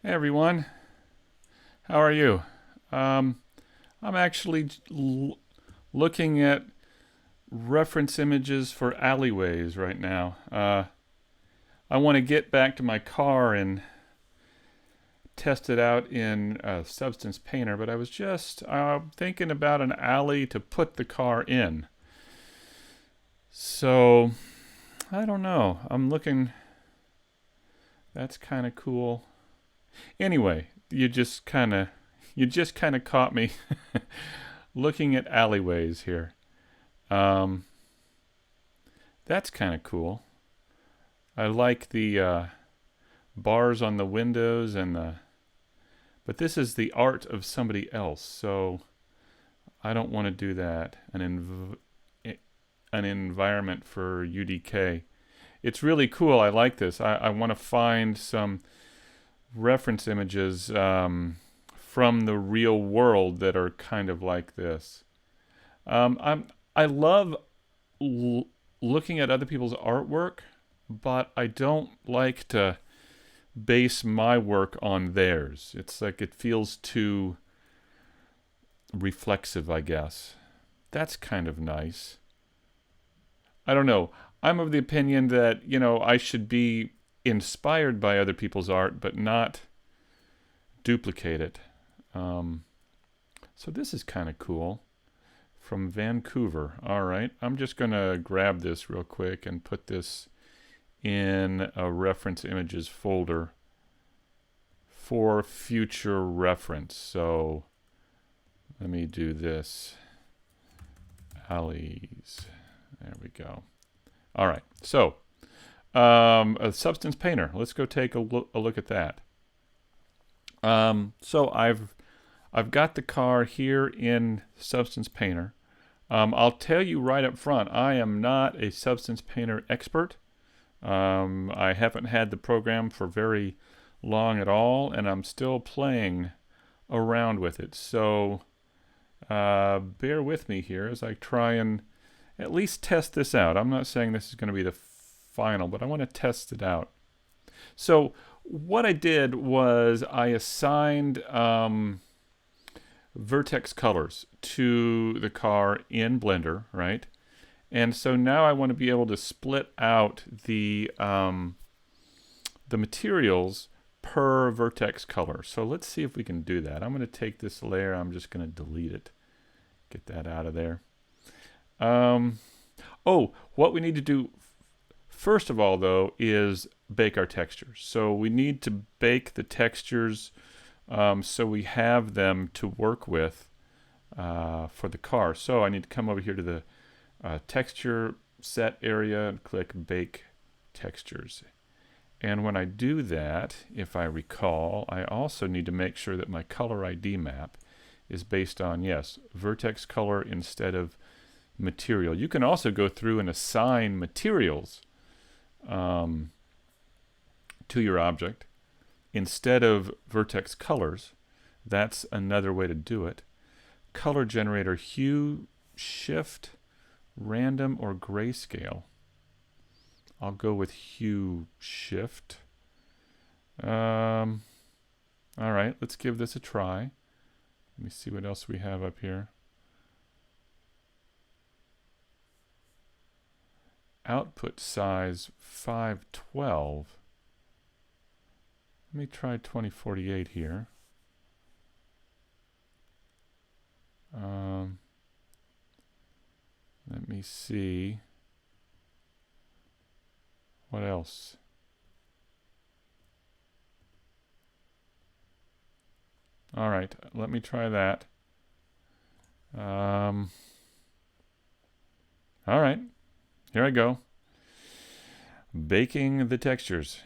Hey everyone, how are you? Um, I'm actually looking at reference images for alleyways right now. I want to get back to my car and test it out in Substance Painter, but I was just thinking about an alley to put the car in. So, I don't know. I'm looking, that's kind of cool. Anyway, you just kind of caught me looking at alleyways here. Um, that's kind of cool. I like the bars on the windows and but this is the art of somebody else, so I don't want to do that. An environment for UDK. It's really cool. I like this. I want to find some reference images from the real world that are kind of like this. I love l- looking at other people's artwork, but I don't like to base my work on theirs. It's like it feels too reflexive, I guess. That's kind of nice. I don't know. I'm of the opinion that, I should be inspired by other people's art, but not duplicate it. Um, so this is kind of cool. From Vancouver. All right. I'm just going to grab this real quick and put this in a reference images folder for future reference. So let me do this. Alleys. There we go. All right. So a substance painter. Let's go take a look at that. So I've got the car here in Substance Painter. I'll tell you right up front, I am not a Substance Painter expert. I haven't had the program for very long at all, and I'm still playing around with it. So bear with me here as I try and at least test this out. I'm not saying this is going to be the final, but I want to test it out. So what I did was I assigned vertex colors to the car in Blender, right? And so now I want to be able to split out the materials per vertex color. So let's see if we can do that. I'm going to take this layer. I'm just going to delete it. Get that out of there. Oh, what we need to do first of all, though, is bake our textures. So we need to bake the textures so we have them to work with for the car. So I need to come over here to the texture set area and click bake textures. And when I do that, if I recall, I also need to make sure that my color ID map is based on, yes, vertex color instead of material. You can also go through and assign materials to your object instead of vertex colors. That's another way to do it. Color generator, hue, shift, random, or grayscale. I'll go with hue shift. All right, let's give this a try. Let me see what else we have up here. Output size 512. Let me try 2048 here. Let me see. What else? All right, let me try that. All right, here I go. Baking the textures.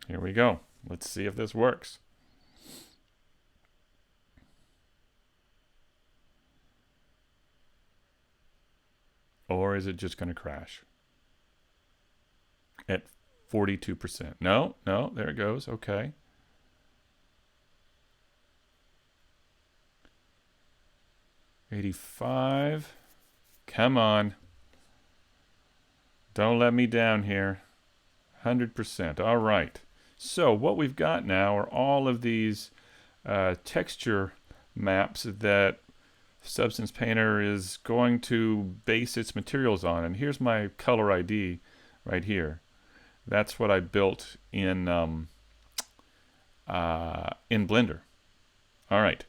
Here we go. Let's see if this works. Or is it just going to crash? At 42%. No, there it goes. Okay. 85. Come on. Don't let me down here. 100%. All right. So what we've got now are all of these texture maps that Substance Painter is going to base its materials on. And here's my color ID right here. That's what I built in Blender. All right.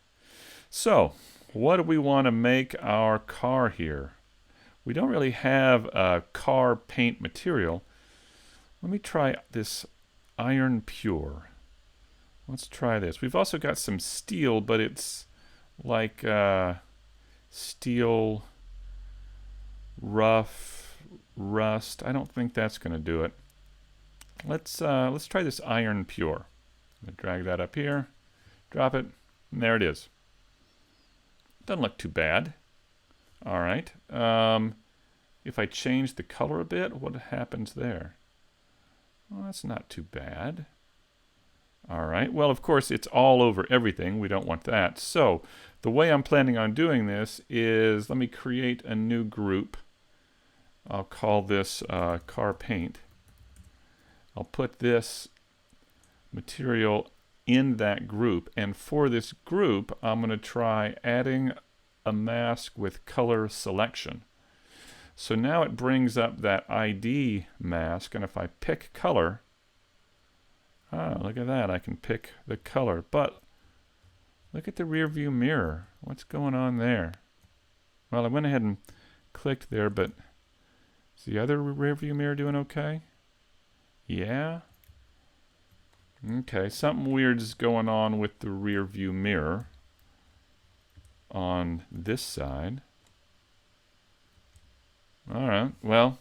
So what do we want to make our car here? We don't really have a car paint material. Let me try this iron pure. Let's try this. We've also got some steel, but it's like steel rough rust. I don't think that's going to do it. Let's try this iron pure. I'm going to drag that up here, drop it, and there it is. Doesn't look too bad. All right. If I change the color a bit, what happens there? Well, that's not too bad. All right. Well, of course, it's all over everything. We don't want that. So the way I'm planning on doing this is, let me create a new group. I'll call this car paint. I'll put this material in that group. And for this group, I'm going to try adding a mask with color selection. So now it brings up that ID mask, and if I pick color, look at that, I can pick the color. But look at the rear view mirror. What's going on there? Well, I went ahead and clicked there, but is the other rear view mirror doing okay? Yeah. Okay, something weird is going on with the rear view mirror on this side. All right, well,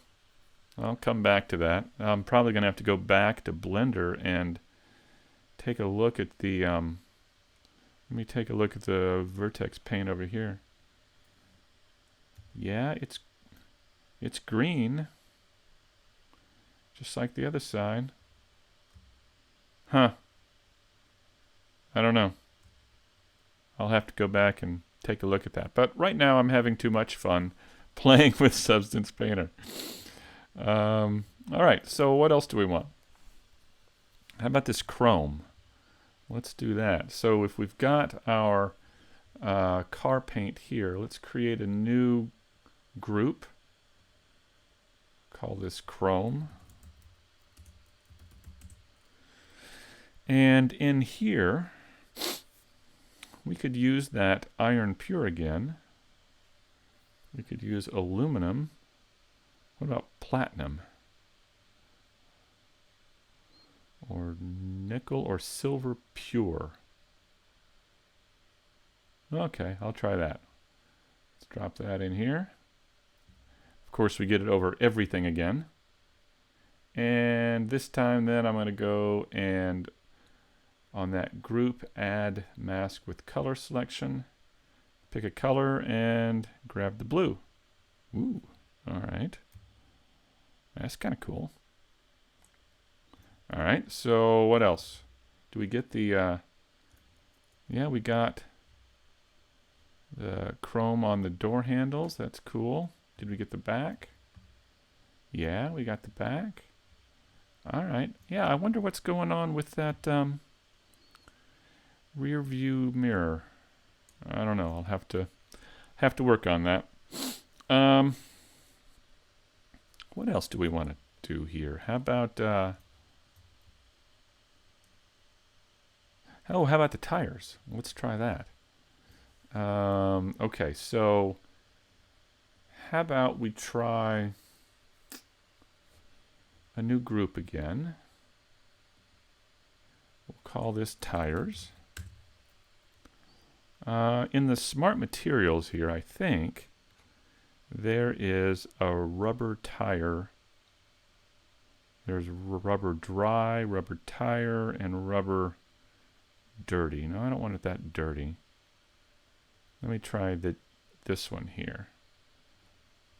I'll come back to that. I'm probably going to have to go back to Blender and take a look at the, let me take a look at the vertex paint over here. Yeah, it's green, just like the other side. Huh. I don't know. I'll have to go back and take a look at that. But right now I'm having too much fun playing with Substance Painter. All right, so what else do we want? How about this chrome? Let's do that. So if we've got our car paint here, let's create a new group. Call this chrome. And in here, we could use that iron pure again. We could use aluminum. What about platinum? Or nickel or silver pure. Okay, I'll try that. Let's drop that in here. Of course, we get it over everything again. And this time then I'm going to go and on that group add mask with color selection. Pick a color and grab the blue. Ooh, all right. That's kind of cool. All right, so what else? Do we get the, yeah, we got the chrome on the door handles. That's cool. Did we get the back? Yeah, we got the back. All right. Yeah, I wonder what's going on with that rear view mirror. I don't know. I'll have to work on that. What else do we want to do here? How about how about the tires? Let's try that. Okay, so how about we try a new group again. We'll call this tires. In the smart materials here, I think there is a rubber tire. There's rubber dry, rubber tire, and rubber dirty. No, I don't want it that dirty. Let me try this one here.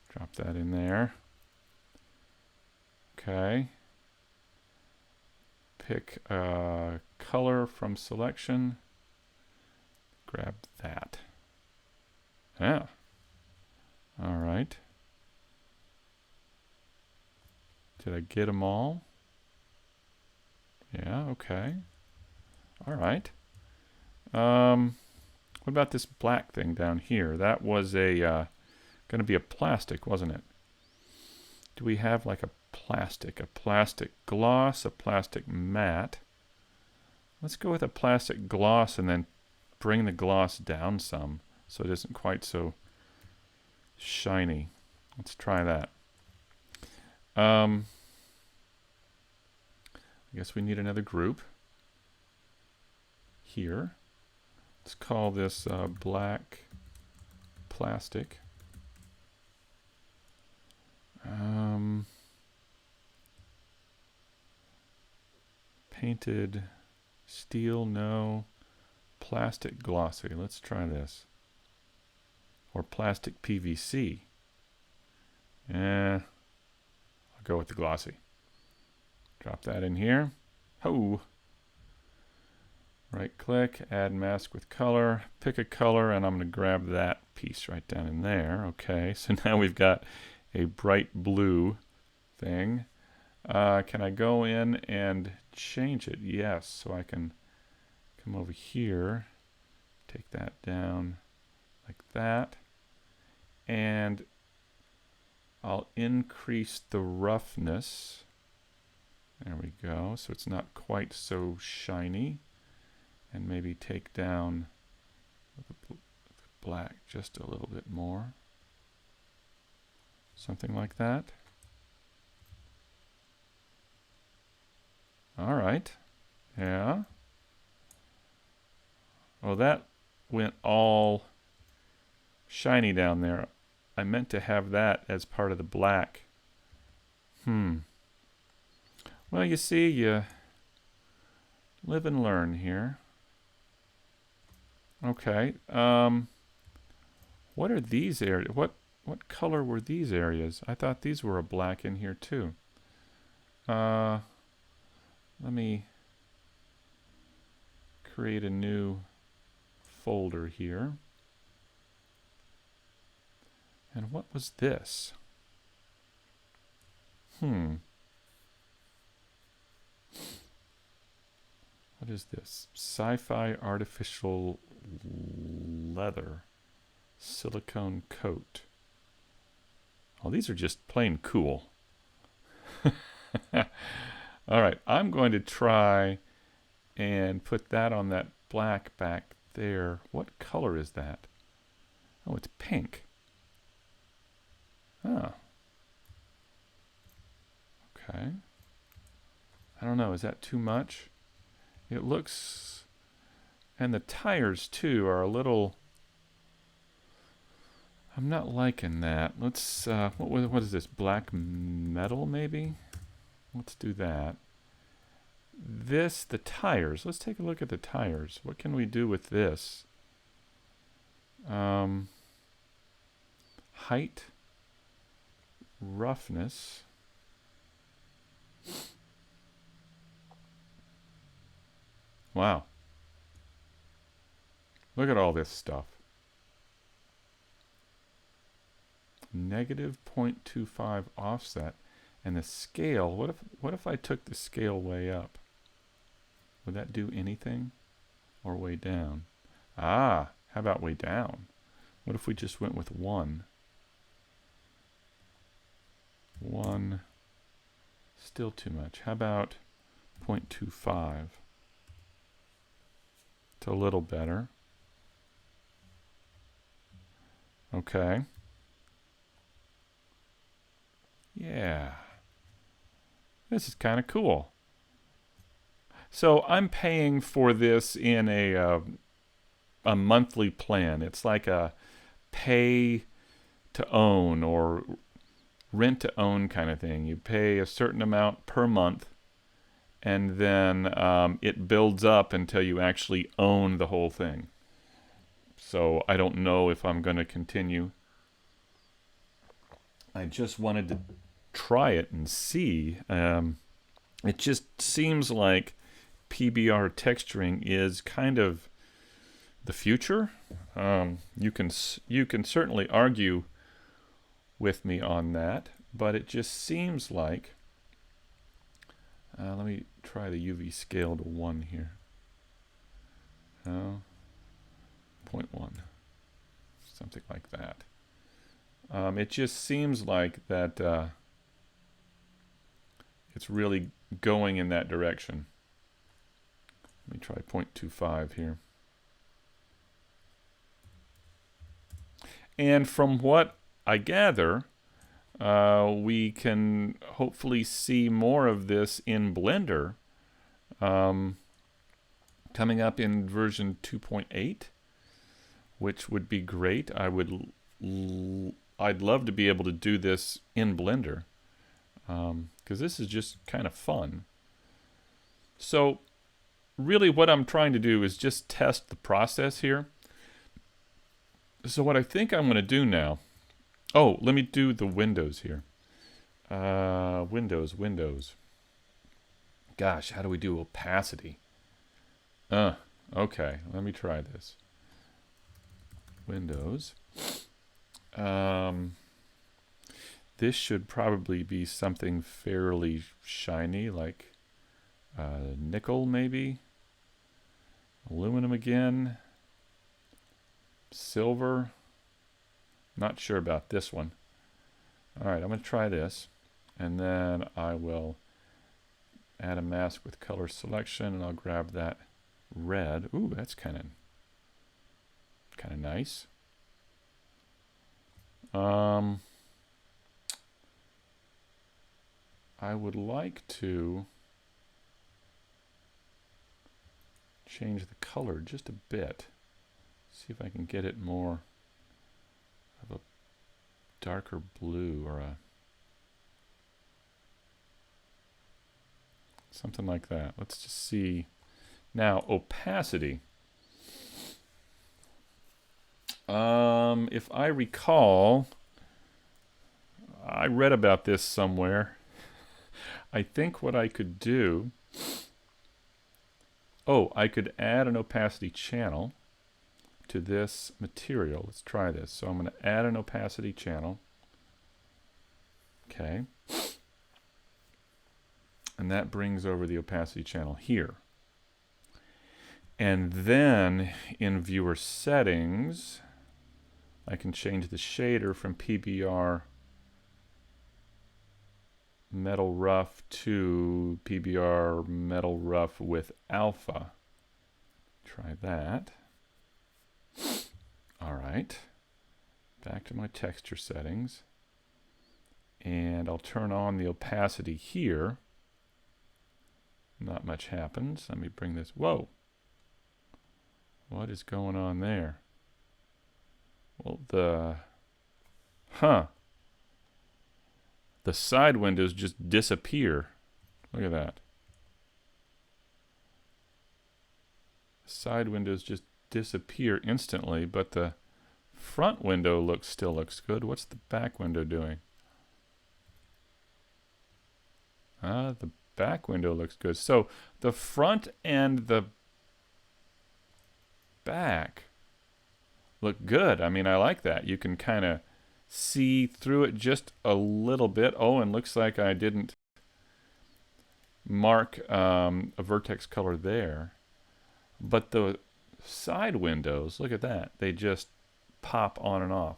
Drop that in there. Okay. Pick a color from selection. Grab that. Yeah. All right. Did I get them all? Yeah, okay. All right. What about this black thing down here? That was a going to be a plastic, wasn't it? Do we have like a plastic gloss, a plastic matte? Let's go with a plastic gloss and then bring the gloss down some so it isn't quite so shiny. Let's try that. I guess we need another group here. Let's call this black plastic. Painted steel, no. Plastic glossy. Let's try this. Or plastic PVC. I'll go with the glossy. Drop that in here. Ho! Right click, add mask with color, pick a color, and I'm going to grab that piece right down in there. Okay, so now we've got a bright blue thing. Can I go in and change it? Yes, so I can come over here, take that down like that, and I'll increase the roughness. There we go, so it's not quite so shiny. And maybe take down the black just a little bit more. Something like that. All right. Yeah. Well, that went all shiny down there. I meant to have that as part of the black. Well, you see, you live and learn here. Okay. What are these areas? What color were these areas? I thought these were a black in here too. Let me create a new folder here. And what was this? What is this? Sci-fi artificial leather silicone coat. Oh, these are just plain cool. All right, I'm going to try and put that on that black back there. What color is that? Oh, it's pink. Oh. Okay. I don't know, is that too much? It looks, and the tires too are a little, I'm not liking that. Let's, what is this, black metal maybe? Let's do that. This, the tires, let's take a look at the tires. What can we do with this? Height, roughness. Wow. Look at all this stuff. Negative 0.25 offset. And the scale, what if I took the scale way up? Would that do anything? Or way down? Ah, how about way down? What if we just went with 1? 1, still too much. How about 0.25? It's a little better. Okay. Yeah. This is kind of cool. So I'm paying for this in a monthly plan. It's like a pay to own or rent to own kind of thing. You pay a certain amount per month, and then it builds up until you actually own the whole thing. So I don't know if I'm going to continue. I just wanted to try it and see. It just seems like PBR texturing is kind of the future. You can certainly argue with me on that, but it just seems like Let me try the UV scale to 1 here. 0.1, something like that. It just seems like that it's really going in that direction. Let me try 0.25 here. And from what I gather, we can hopefully see more of this in Blender coming up in version 2.8, which would be great. I'd love to be able to do this in Blender because this is just kind of fun. So really what I'm trying to do is just test the process here. So what I think I'm going to do now, oh, let me do the windows here. Windows. Gosh, how do we do opacity? Okay, let me try this. Windows. This should probably be something fairly shiny, like nickel maybe. Aluminum again. Silver. Not sure about this one. All right, I'm going to try this. And then I will add a mask with color selection, and I'll grab that red. Ooh, that's kind of nice. I would like to change the color just a bit. See if I can get it more of a darker blue or a something like that. Let's just see. Now, opacity. If I recall, I read about this somewhere. I think what I could do, I could add an opacity channel to this material. Let's try this. So I'm going to add an opacity channel. Okay. And that brings over the opacity channel here. And then in viewer settings, I can change the shader from PBR metal rough to PBR metal rough with alpha. Try that. All right. Back to my texture settings. And I'll turn on the opacity here. Not much happens. Let me bring this. Whoa. What is going on there? Well, the side windows just disappear. Look at that. The side windows just disappear instantly, but the front window still looks good. What's the back window doing? The back window looks good. So the front and the back look good. I mean, I like that. You can kind of see through it just a little bit. Oh, and looks like I didn't mark a vertex color there. But the side windows, look at that. They just pop on and off.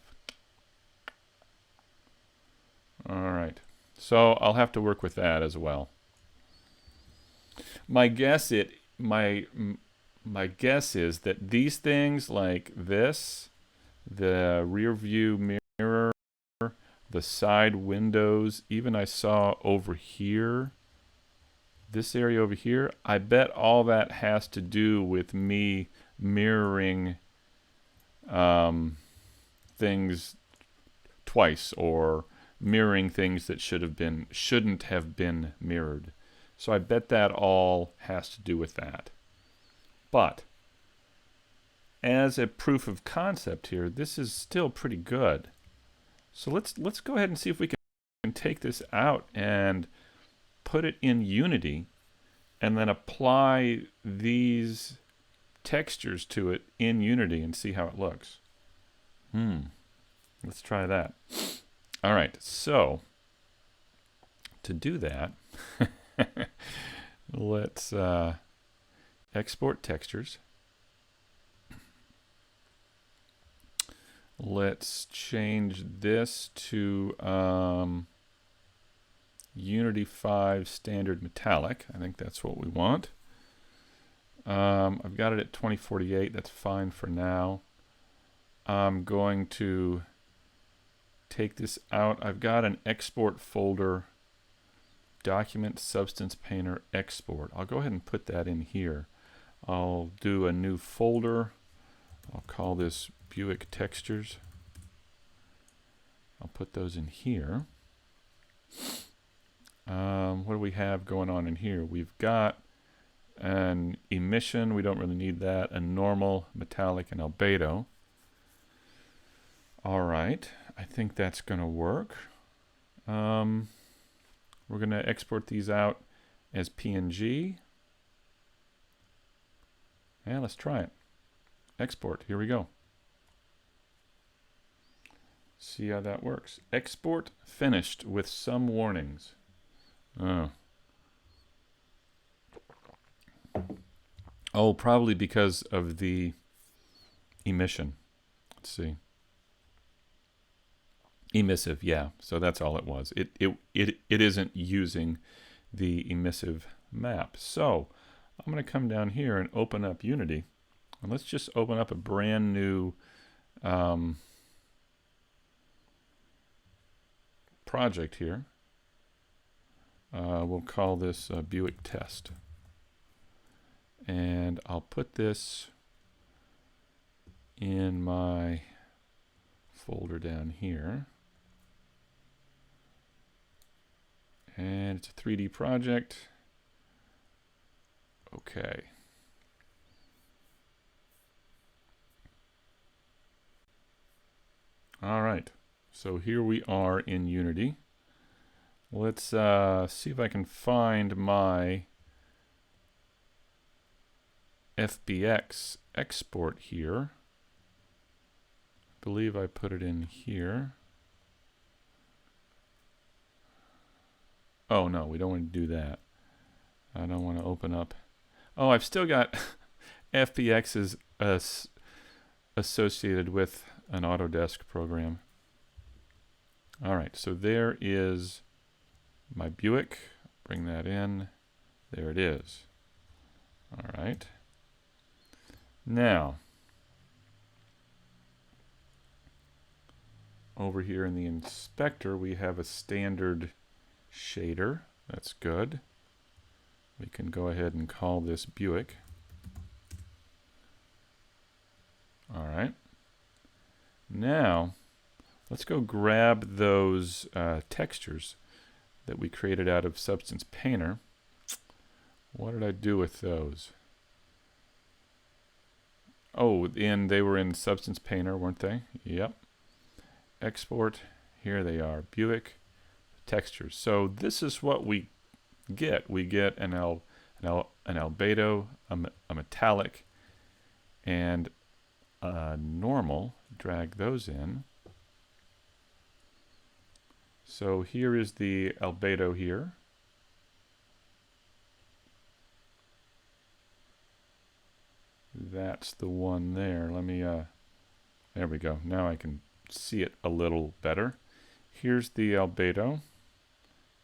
All right. So I'll have to work with that as well. My guess is that these things like this, the rear view mirror, the side windows, even I saw over here, this area over here, I bet all that has to do with me mirroring things twice, or mirroring things that shouldn't have been mirrored. So I bet that all has to do with that. But as a proof of concept here, this is still pretty good. So let's go ahead and see if we can take this out and put it in Unity and then apply these textures to it in Unity and see how it looks. Let's try that. All right, so to do that, Let's export textures. Let's change this to Unity 5 standard metallic. I think that's what we want. I've got it at 2048. That's fine for now. I'm going to take this out. I've got an export folder, document substance painter export. I'll go ahead and put that in here. I'll do a new folder. I'll call this Buick textures. I'll put those in here. What do we have going on in here? We've got an emission. We don't really need that. A normal, metallic, and albedo. All right. I think that's going to work. We're going to export these out as PNG. Yeah, let's try it. Export. Here we go. See how that works. Export finished with some warnings. Oh, probably because of the emission. Let's see. Emissive, yeah. So that's all it was. It isn't using the emissive map. So I'm going to come down here and open up Unity. And let's just open up a brand new project here. We'll call this Buick test. And I'll put this in my folder down here. And it's a 3D project. Okay. All right. So here we are in Unity. Let's see if I can find my FBX export here. I believe I put it in here. Oh no, we don't want to do that. I don't want to open up. Oh, I've still got FBXs associated with an Autodesk program. All right, so there is my Buick. Bring that in. There it is. All right. Now, over here in the inspector, we have a standard shader. That's good. We can go ahead and call this Buick. All right. Now, let's go grab those textures that we created out of Substance Painter. What did I do with those? Oh, and they were in Substance Painter, weren't they? Yep. Export. Here they are. Buick textures. So this is what we get. We get an albedo, a metallic, and a normal. Drag those in. So here is the albedo here. That's the one there. Let me, there we go. Now I can see it a little better. Here's the albedo.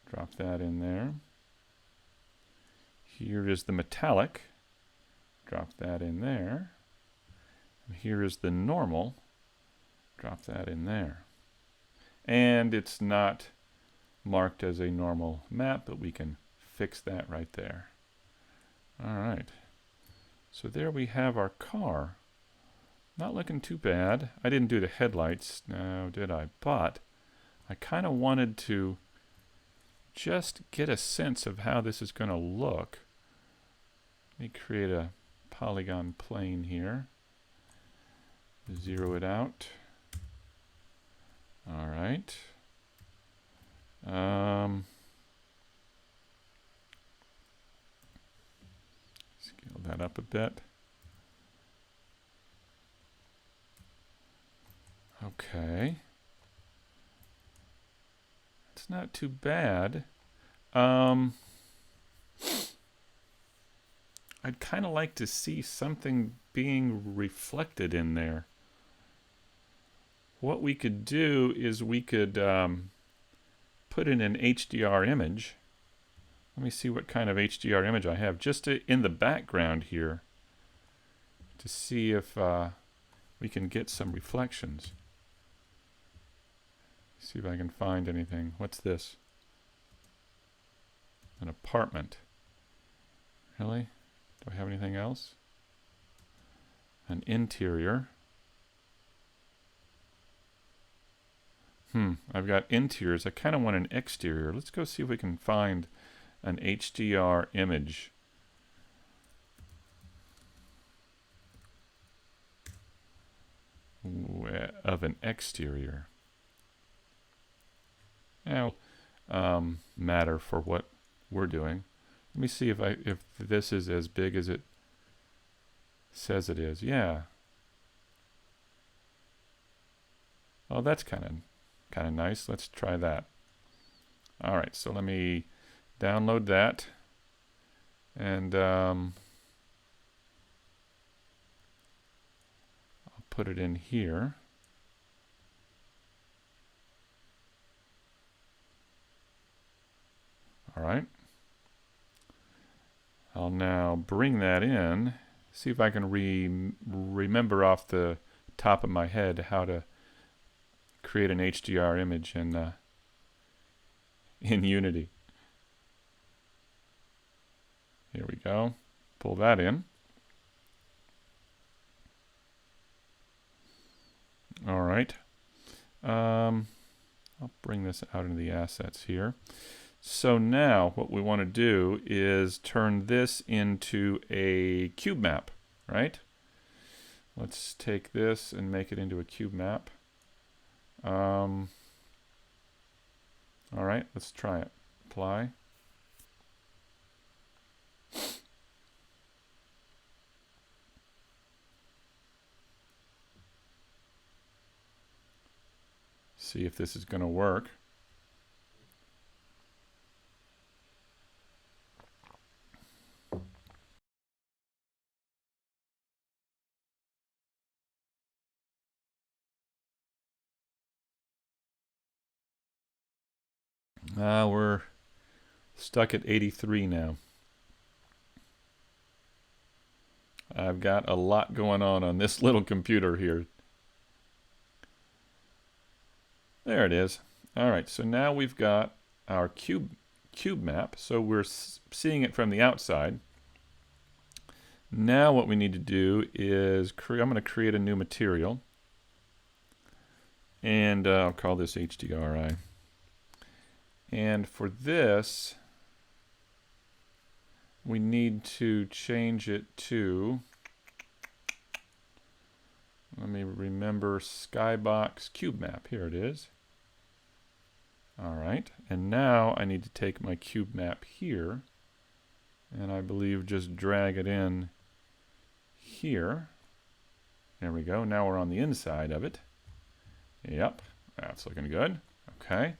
Drop that in there. Here is the metallic. Drop that in there. And here is the normal. Drop that in there. And it's not marked as a normal map, but we can fix that right there. All right. So there we have our car. Not looking too bad. I didn't do the headlights, now did I? But I kind of wanted to just get a sense of how this is going to look. Let me create a polygon plane here. Zero it out. All right. Scale that up a bit. Okay. It's not too bad. I'd kind of like to see something being reflected in there. What we could do is we could put in an HDR image. Let me see what kind of HDR image I have just in the background here to see if we can get some reflections. See if I can find anything. What's this? An apartment. Really? Do I have anything else? An interior. I've got interiors. I kind of want an exterior. Let's go see if we can find an HDR image. Of an exterior. Now, matter for what we're doing. Let me see if this is as big as it says it is. Yeah. Oh, that's kind of nice. Let's try that. All right, so let me download that, and I'll put it in here. All right. I'll now bring that in, see if I can remember off the top of my head how to create an HDR image in Unity. Here we go. Pull that in. All right. I'll bring this out into the assets here. So now what we want to do is turn this into a cube map, right? Let's take this and make it into a cube map. All right, let's try it. Apply. See if this is going to work. We're stuck at 83 now. I've got a lot going on this little computer here. There it is. All right, so now we've got our cube map. So we're seeing it from the outside. Now what we need to do is I'm going to create a new material. And I'll call this HDRI. And for this, we need to change it to, let me remember, Skybox Cube Map. Here it is. All right, and now I need to take my cube map here, and I believe just drag it in here. There we go. Now we're on the inside of it. Yep, that's looking good. Okay.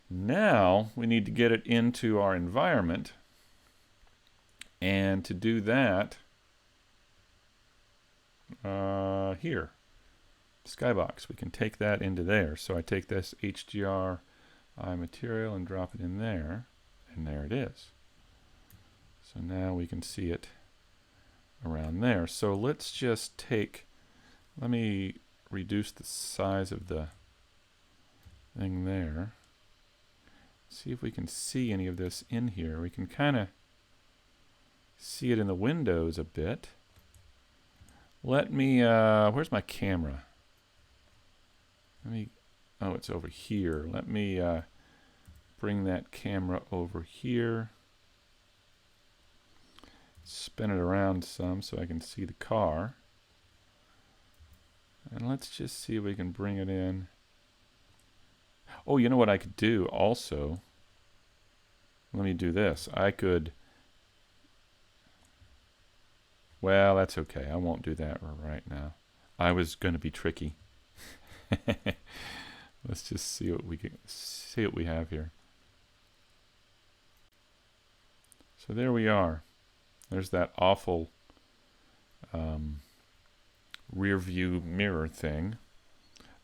Now we need to get it into our environment, and to do that, here, Skybox, we can take that into there. So I take this HDRI material and drop it in there, and there it is. So now we can see it around there. So let's just let me reduce the size of the thing there. See if we can see any of this in here. We can kind of see it in the windows a bit. Let me, where's my camera? Oh, it's over here. Let me bring that camera over here. Spin it around some so I can see the car. And let's just see if we can bring it in. Oh, you know what I could do also? Let me do this. I could, well, that's okay. I won't do that right now. I was going to be tricky. Let's just see what we have here. So there we are. There's that awful rear view mirror thing.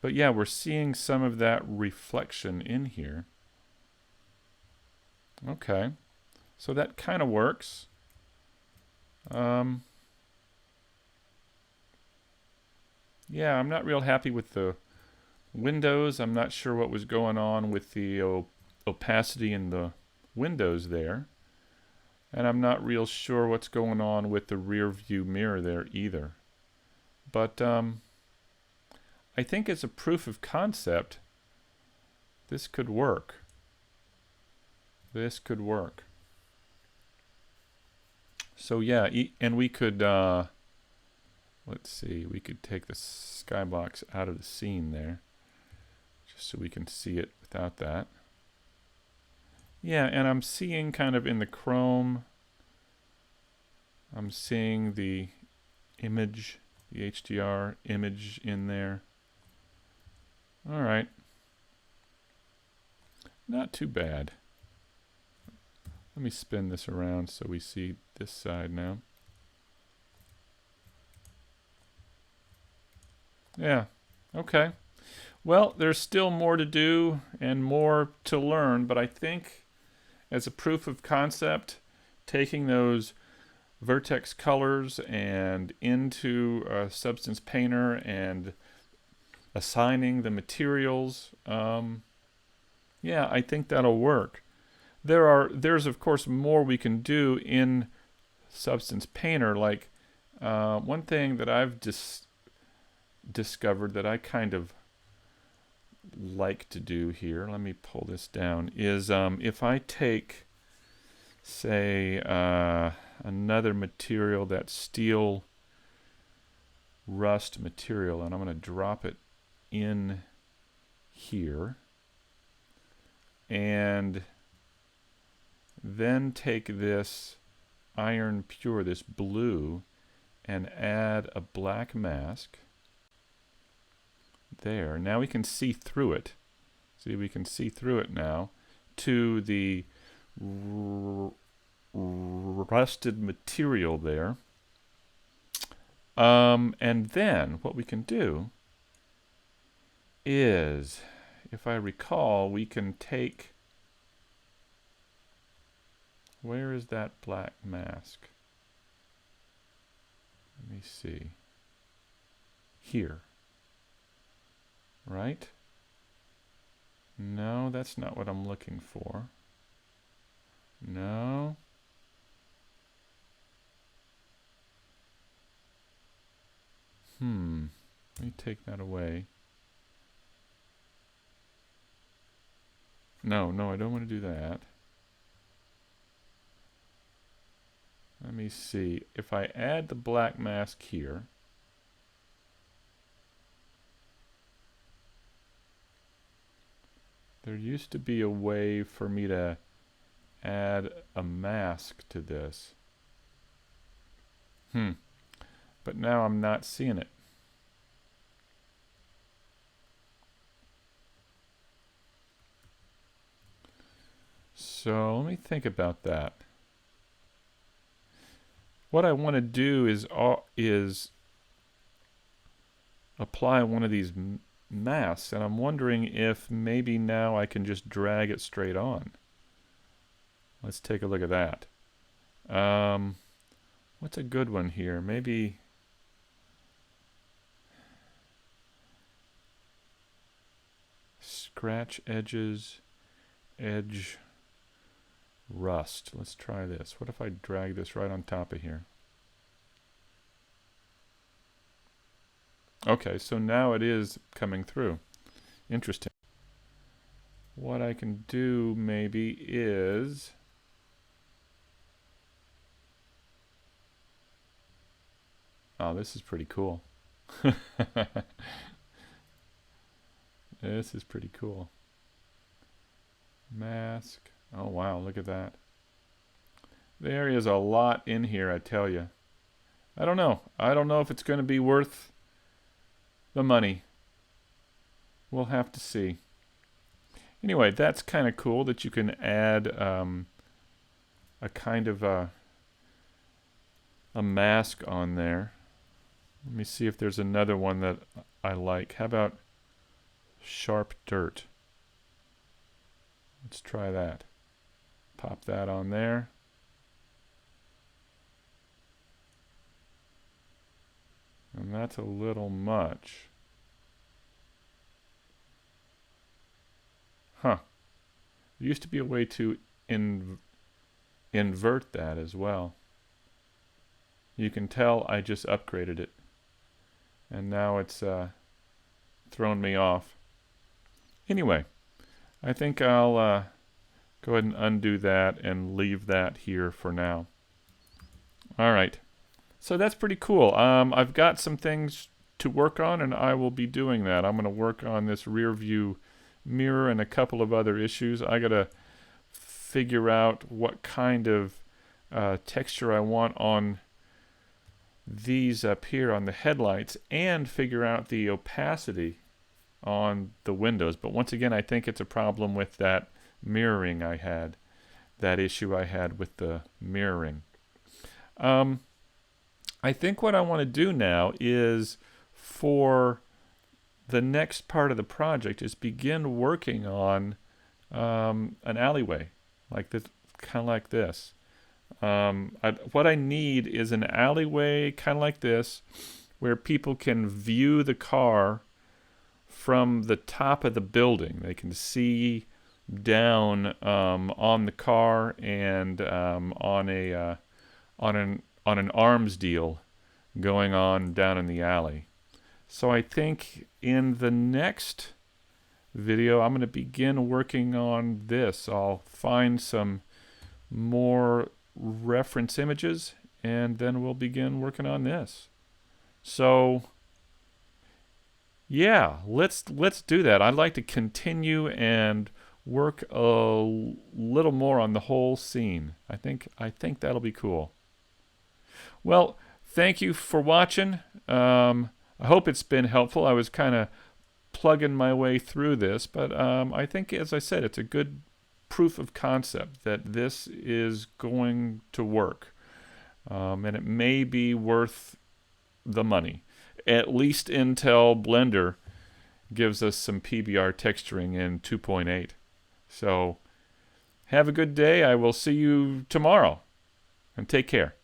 But yeah, we're seeing some of that reflection in here. Okay, so that kind of works. Yeah, I'm not real happy with the windows. I'm not sure what was going on with the opacity in the windows there. And I'm not real sure what's going on with the rear view mirror there either. But I think as a proof of concept, this could work. This could work. So yeah, and we could, let's see, we could take the skybox out of the scene there, just so we can see it without that. Yeah, and I'm seeing kind of in the chrome, I'm seeing the image, the HDR image in there. All right. Not too bad. Let me spin this around so we see this side now. Yeah, okay. Well, there's still more to do and more to learn, but I think as a proof of concept, taking those vertex colors and into a substance painter and assigning the materials, yeah, I think that'll work. There's of course more we can do in substance painter. Like one thing that I've discovered that I kind of like to do here, let me pull this down, is if I take, say, another material, that steel rust material, and I'm going to drop it in here, and then take this iron pure, this blue, and add a black mask there. Now we can see through it. See, we can see through it now to the rusted material there. And then what we can do is, if I recall, we can take, where is that black mask? Let me see. Here. Right? No, that's not what I'm looking for. No. Let me take that away. No, I don't want to do that. Let me see. If I add the black mask here, there used to be a way for me to add a mask to this. But now I'm not seeing it. So let me think about that. What I want to do is apply one of these masks, and I'm wondering if maybe now I can just drag it straight on. Let's take a look at that. What's a good one here? Maybe scratch edges, edge rust. Let's try this. What if I drag this right on top of here? Okay, so now it is coming through. Interesting. What I can do maybe is this is pretty cool. This is pretty cool. Mask. Oh wow, look at that. There is a lot in here, I tell you. I don't know. I don't know if it's going to be worth the money. We'll have to see. Anyway, that's kind of cool that you can add a kind of a mask on there. Let me see if there's another one that I like. How about sharp dirt? Let's try that. Pop that on there. And that's a little much. Huh. There used to be a way to invert that as well. You can tell I just upgraded it. And now it's thrown me off. Anyway, I think I'll go ahead and undo that and leave that here for now. All right. So that's pretty cool. I've got some things to work on, and I will be doing that. I'm going to work on this rear view mirror and a couple of other issues. I got to figure out what kind of texture I want on these up here on the headlights, and figure out the opacity on the windows. But once again, I think it's a problem with that mirroring I had, that issue I had with the mirroring. I think what I want to do now is, for the next part of the project, is begin working on an alleyway, like this, kind of like this. What I need is an alleyway kind of like this, where people can view the car from the top of the building. They can see down on the car and on an arms deal going on down in the alley. So I think in the next video I'm going to begin working on this. I'll find some more reference images, and then we'll begin working on this. So yeah, let's do that. I'd like to continue and work a little more on the whole scene. I think that'll be cool. Well, thank you for watching. I hope it's been helpful. I was kind of plugging my way through this, but I think, as I said, it's a good proof of concept that this is going to work, and it may be worth the money, at least until Blender gives us some PBR texturing in 2.8. So have a good day. I will see you tomorrow, and take care.